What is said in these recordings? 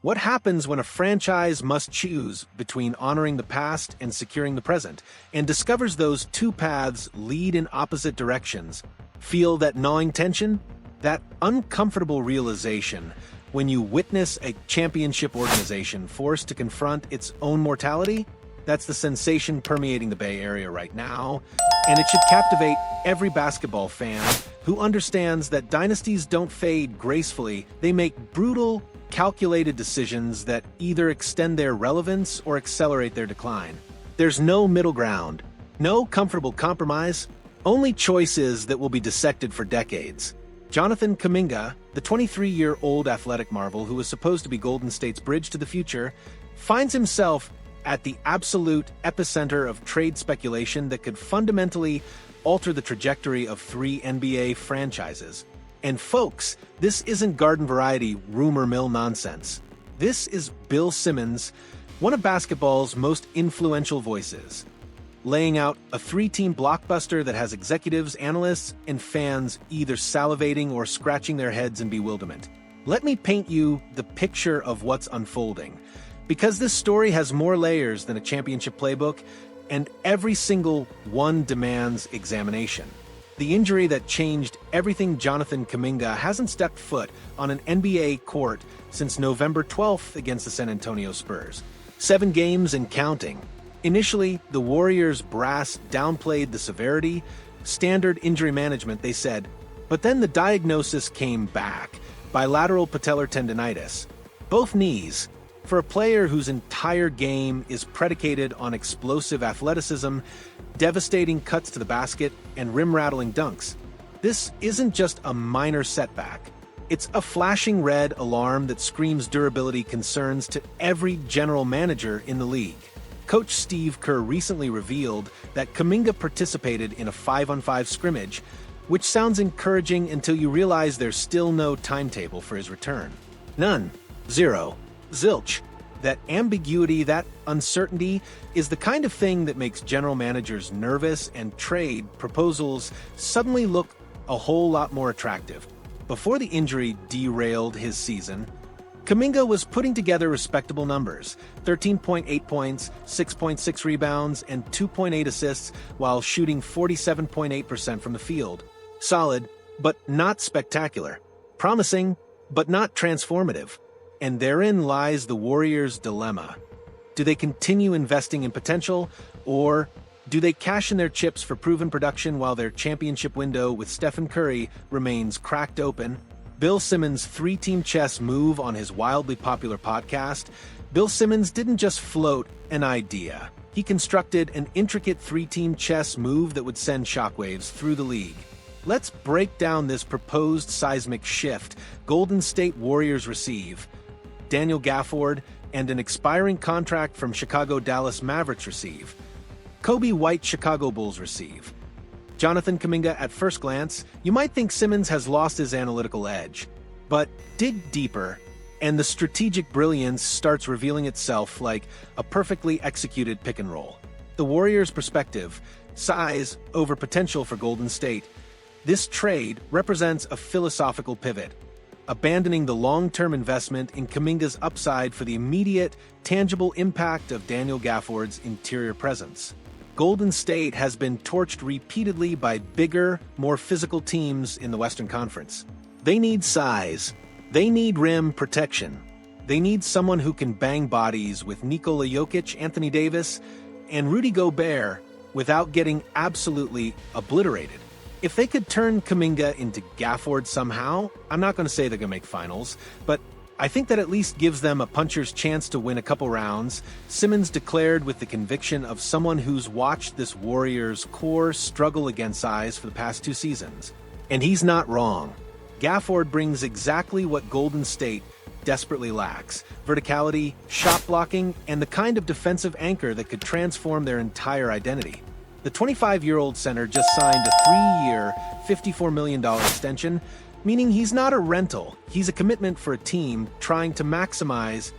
What happens when a franchise must choose between honoring the past and securing the present, and discovers those two paths lead in opposite directions? Feel that gnawing tension? That uncomfortable realization when you witness a championship organization forced to confront its own mortality? That's the sensation permeating the Bay Area right now, and it should captivate every basketball fan who understands that dynasties don't fade gracefully. They make brutal, calculated decisions that either extend their relevance or accelerate their decline. There's no middle ground, no comfortable compromise, only choices that will be dissected for decades. Jonathan Kuminga, the 23-year-old athletic marvel who was supposed to be Golden State's bridge to the future, finds himself at the absolute epicenter of trade speculation that could fundamentally alter the trajectory of three NBA franchises. And folks, this isn't garden variety rumor mill nonsense. This is Bill Simmons, one of basketball's most influential voices, laying out a three-team blockbuster that has executives, analysts, and fans either salivating or scratching their heads in bewilderment. Let me paint you the picture of what's unfolding, because this story has more layers than a championship playbook, and every single one demands examination. The injury that changed everything. Jonathan Kuminga hasn't stepped foot on an NBA court since November 12th against the San Antonio Spurs. 7 games and counting. Initially, the Warriors brass downplayed the severity, standard injury management, they said, but then the diagnosis came back: bilateral patellar tendinitis. Both knees. For a player whose entire game is predicated on explosive athleticism, devastating cuts to the basket, and rim-rattling dunks, this isn't just a minor setback. It's a flashing red alarm that screams durability concerns to every general manager in the league. Coach Steve Kerr recently revealed that Kuminga participated in a 5-on-5 scrimmage, which sounds encouraging until you realize there's still no timetable for his return. None. Zero. Zilch. That ambiguity, that uncertainty, is the kind of thing that makes general managers nervous and trade proposals suddenly look a whole lot more attractive. Before the injury derailed his season, Kuminga was putting together respectable numbers: 13.8 points, 6.6 rebounds, and 2.8 assists while shooting 47.8% from the field. Solid, but not spectacular. Promising, but not transformative. And therein lies the Warriors' dilemma. Do they continue investing in potential, or do they cash in their chips for proven production while their championship window with Steph Curry remains cracked open? Bill Simmons' three-team chess move on his wildly popular podcast. Bill Simmons didn't just float an idea. He constructed an intricate three-team chess move that would send shockwaves through the league. Let's break down this proposed seismic shift. Golden State Warriors receive Daniel Gafford, and an expiring contract from Chicago Dallas Mavericks receive. Kobe White Chicago Bulls receive. Jonathan Kuminga. At first glance, you might think Simmons has lost his analytical edge. But dig deeper, and the strategic brilliance starts revealing itself like a perfectly executed pick and roll. The Warriors' perspective: size over potential for Golden State. This trade represents a philosophical pivot, abandoning the long-term investment in Kuminga's upside for the immediate, tangible impact of Daniel Gafford's interior presence. Golden State has been torched repeatedly by bigger, more physical teams in the Western Conference. They need size. They need rim protection. They need someone who can bang bodies with Nikola Jokic, Anthony Davis, and Rudy Gobert without getting absolutely obliterated. If they could turn Kuminga into Gafford somehow, I'm not going to say they're going to make finals, but I think that at least gives them a puncher's chance to win a couple rounds. Simmons declared with the conviction of someone who's watched this Warriors core struggle against size for the past 2 seasons. And he's not wrong. Gafford brings exactly what Golden State desperately lacks: verticality, shot blocking, and the kind of defensive anchor that could transform their entire identity. The 25-year-old center just signed a 3-year, $54 million extension, meaning he's not a rental. He's a commitment for a team trying to maximize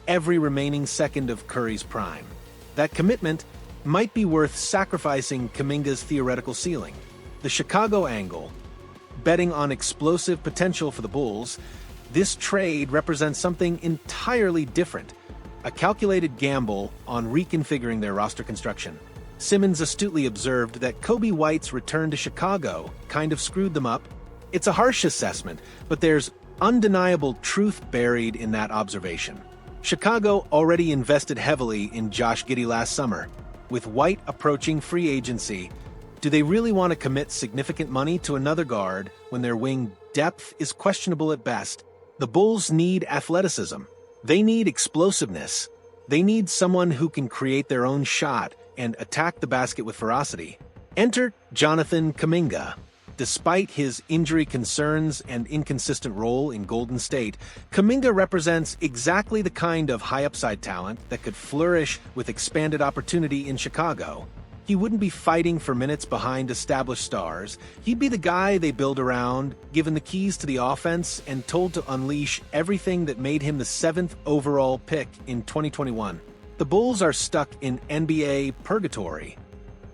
every remaining second of Curry's prime. That commitment might be worth sacrificing Kuminga's theoretical ceiling. The Chicago angle, betting on explosive potential for the Bulls, This trade represents something entirely different, a calculated gamble on reconfiguring their roster construction. Simmons astutely observed that Kobe White's return to Chicago kind of screwed them up. It's a harsh assessment, but there's undeniable truth buried in that observation. Chicago already invested heavily in Josh Giddey last summer. With White approaching free agency, do they really want to commit significant money to another guard when their wing depth is questionable at best? The Bulls need athleticism. They need explosiveness. They need someone who can create their own shot and attack the basket with ferocity. Enter Jonathan Kuminga. Despite his injury concerns and inconsistent role in Golden State, Kuminga represents exactly the kind of high-upside talent that could flourish with expanded opportunity in Chicago. He wouldn't be fighting for minutes behind established stars. He'd be the guy they build around, given the keys to the offense and told to unleash everything that made him the 7th overall pick in 2021. The Bulls are stuck in NBA purgatory.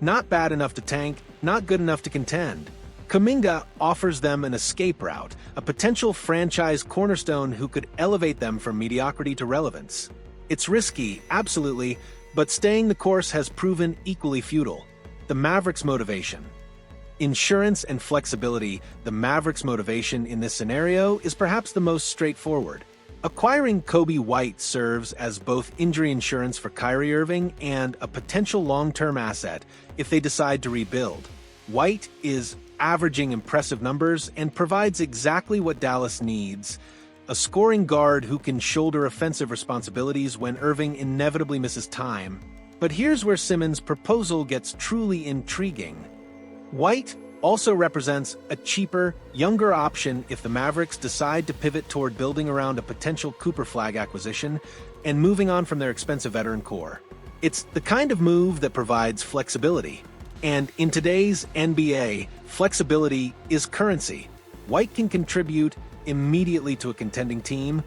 Not bad enough to tank, not good enough to contend. Kuminga offers them an escape route, a potential franchise cornerstone who could elevate them from mediocrity to relevance. It's risky, absolutely, but staying the course has proven equally futile. The Mavericks' motivation. Insurance and flexibility, the Mavericks' motivation in this scenario is perhaps the most straightforward. Acquiring Kobe White serves as both injury insurance for Kyrie Irving and a potential long-term asset if they decide to rebuild. White is averaging impressive numbers and provides exactly what Dallas needs: a scoring guard who can shoulder offensive responsibilities when Irving inevitably misses time. But here's where Simmons' proposal gets truly intriguing. White also represents a cheaper, younger option if the Mavericks decide to pivot toward building around a potential Cooper Flag acquisition and moving on from their expensive veteran core. It's the kind of move that provides flexibility. And in today's NBA, flexibility is currency. White can contribute immediately to a contending team,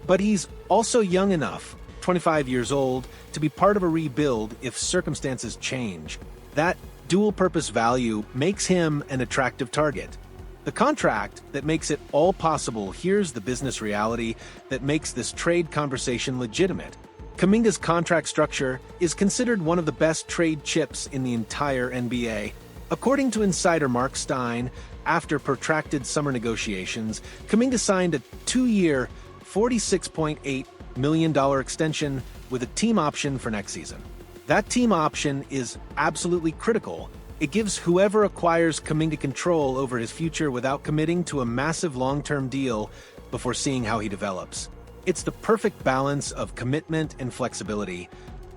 but he's also young enough, 25 years old, to be part of a rebuild if circumstances change. That dual-purpose value makes him an attractive target. The contract that makes it all possible, here's the business reality that makes this trade conversation legitimate. Kuminga's contract structure is considered one of the best trade chips in the entire NBA. According to insider Mark Stein, after protracted summer negotiations, Kuminga signed a 2-year, $46.8 million extension with a team option for next season. That team option is absolutely critical. It gives whoever acquires Kuminga control over his future without committing to a massive long-term deal before seeing how he develops. It's the perfect balance of commitment and flexibility.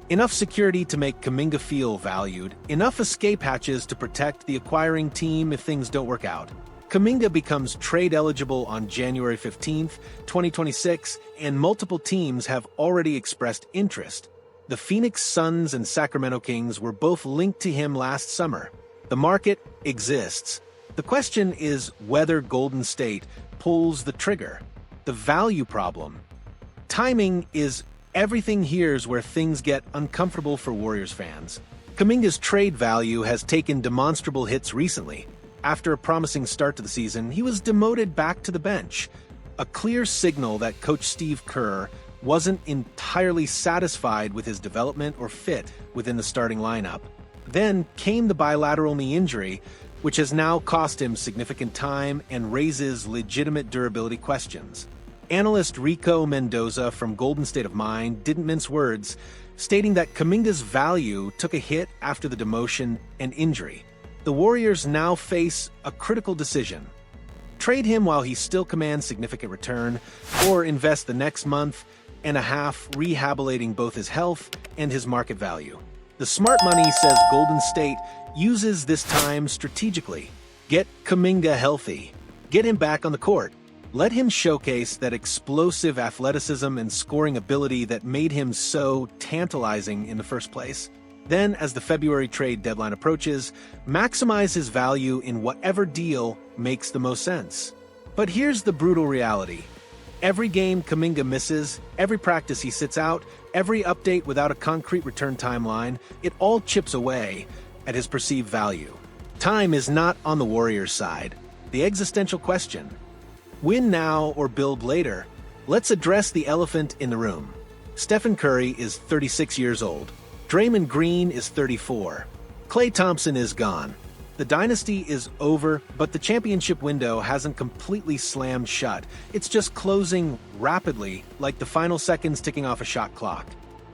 Enough security to make Kuminga feel valued, enough escape hatches to protect the acquiring team if things don't work out. Kuminga becomes trade eligible on January 15th, 2026, and multiple teams have already expressed interest. The Phoenix Suns and Sacramento Kings were both linked to him last summer. The market exists. The question is whether Golden State pulls the trigger. The value problem. Timing is everything. Here's where things get uncomfortable for Warriors fans. Kuminga's trade value has taken demonstrable hits recently. After a promising start to the season, he was demoted back to the bench, a clear signal that coach Steve Kerr wasn't entirely satisfied with his development or fit within the starting lineup. Then came the bilateral knee injury, which has now cost him significant time and raises legitimate durability questions. Analyst Rico Mendoza from Golden State of Mind didn't mince words, stating that Kuminga's value took a hit after the demotion and injury. The Warriors now face a critical decision: trade him while he still commands significant return, or invest the next month and a half rehabilitating both his health and his market value. The smart money says Golden State uses this time strategically. Get Kuminga healthy. Get him back on the court. Let him showcase that explosive athleticism and scoring ability that made him so tantalizing in the first place. Then, as the February trade deadline approaches, maximize his value in whatever deal makes the most sense. But here's the brutal reality. Every game Kuminga misses, every practice he sits out, every update without a concrete return timeline, it all chips away at his perceived value. Time is not on the Warriors' side. The existential question: Win now or build later? Let's address the elephant in the room. Stephen Curry is 36 years old. Draymond Green is 34. Klay Thompson is gone. The dynasty is over, but the championship window hasn't completely slammed shut. It's just closing rapidly, like the final seconds ticking off a shot clock.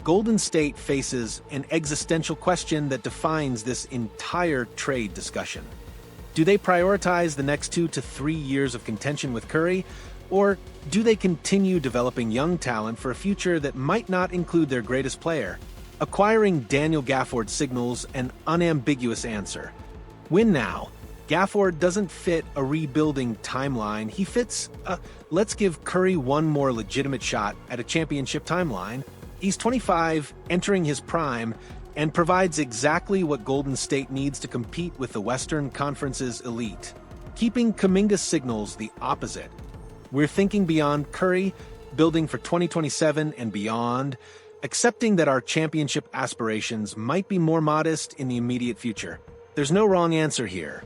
Golden State faces an existential question that defines this entire trade discussion. Do they prioritize the next 2 to 3 years of contention with Curry, or do they continue developing young talent for a future that might not include their greatest player? Acquiring Daniel Gafford signals an unambiguous answer. Win now. Gafford doesn't fit a rebuilding timeline. He fits let's give Curry one more legitimate shot at a championship timeline. He's 25, entering his prime, and provides exactly what Golden State needs to compete with the Western Conference's elite. Keeping Kuminga signals the opposite. We're thinking beyond Curry, building for 2027 and beyond, accepting that our championship aspirations might be more modest in the immediate future. There's no wrong answer here,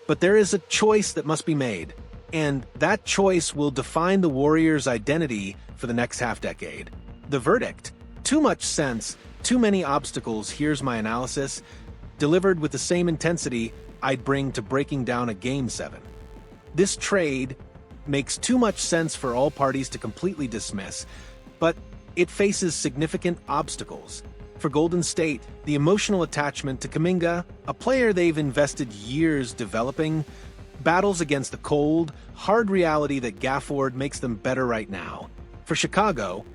but there is a choice that must be made, and that choice will define the Warriors' identity for the next half-decade. The verdict: too much sense, too many obstacles. Here's my analysis, delivered with the same intensity I'd bring to breaking down a Game 7. This trade makes too much sense for all parties to completely dismiss, but it faces significant obstacles. For Golden State, the emotional attachment to Kuminga, a player they've invested years developing, battles against the cold, hard reality that Gafford makes them better right now. For Chicago,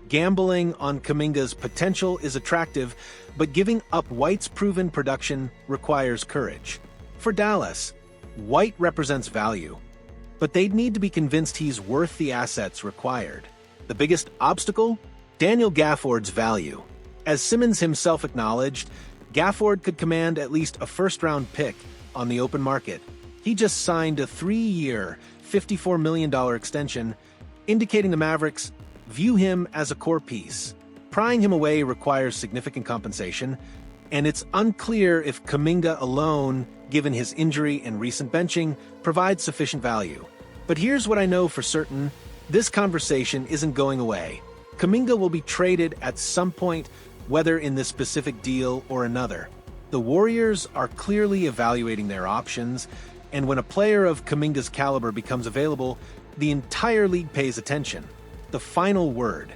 gambling on Kuminga's potential is attractive, but giving up White's proven production requires courage. For Dallas, White represents value, but they'd need to be convinced he's worth the assets required. The biggest obstacle? Daniel Gafford's value. As Simmons himself acknowledged, Gafford could command at least a first-round pick on the open market. He just signed a 3-year, $54 million extension, indicating the Mavericks view him as a core piece. Prying him away requires significant compensation, and it's unclear if Kuminga alone, given his injury and recent benching, provides sufficient value. But here's what I know for certain: this conversation isn't going away. Kuminga will be traded at some point, whether in this specific deal or another. The Warriors are clearly evaluating their options, and when a player of Kuminga's caliber becomes available, the entire league pays attention. The final word.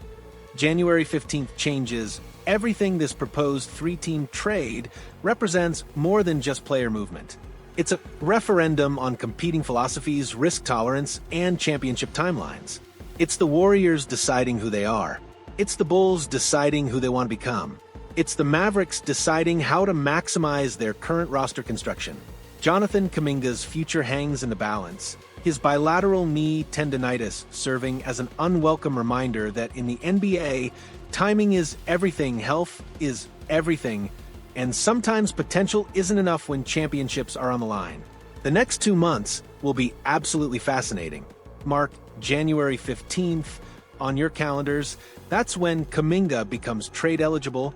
January 15th changes everything. This proposed 3-team trade represents more than just player movement. It's a referendum on competing philosophies, risk tolerance, and championship timelines. It's the Warriors deciding who they are. It's the Bulls deciding who they want to become. It's the Mavericks deciding how to maximize their current roster construction. Jonathan Kuminga's future hangs in the balance, his bilateral knee tendinitis serving as an unwelcome reminder that in the NBA, timing is everything, health is everything, and sometimes potential isn't enough when championships are on the line. The next 2 months will be absolutely fascinating. Mark January 15th on your calendars. That's when Kuminga becomes trade eligible,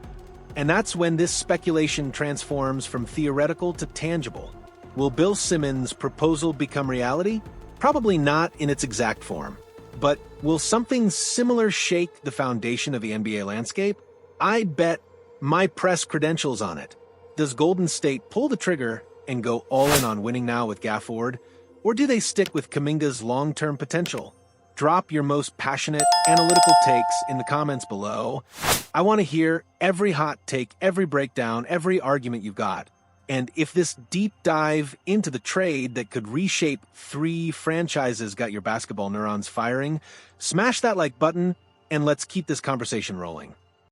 and that's when this speculation transforms from theoretical to tangible. Will Bill Simmons' proposal become reality? Probably not in its exact form. But will something similar shake the foundation of the NBA landscape? I'd bet my press credentials on it. Does Golden State pull the trigger and go all in on winning now with Gafford, or do they stick with Kuminga's long-term potential? Drop your most passionate, analytical takes in the comments below. I want to hear every hot take, every breakdown, every argument you've got. And if this deep dive into the trade that could reshape 3 franchises got your basketball neurons firing, smash that like button and let's keep this conversation rolling.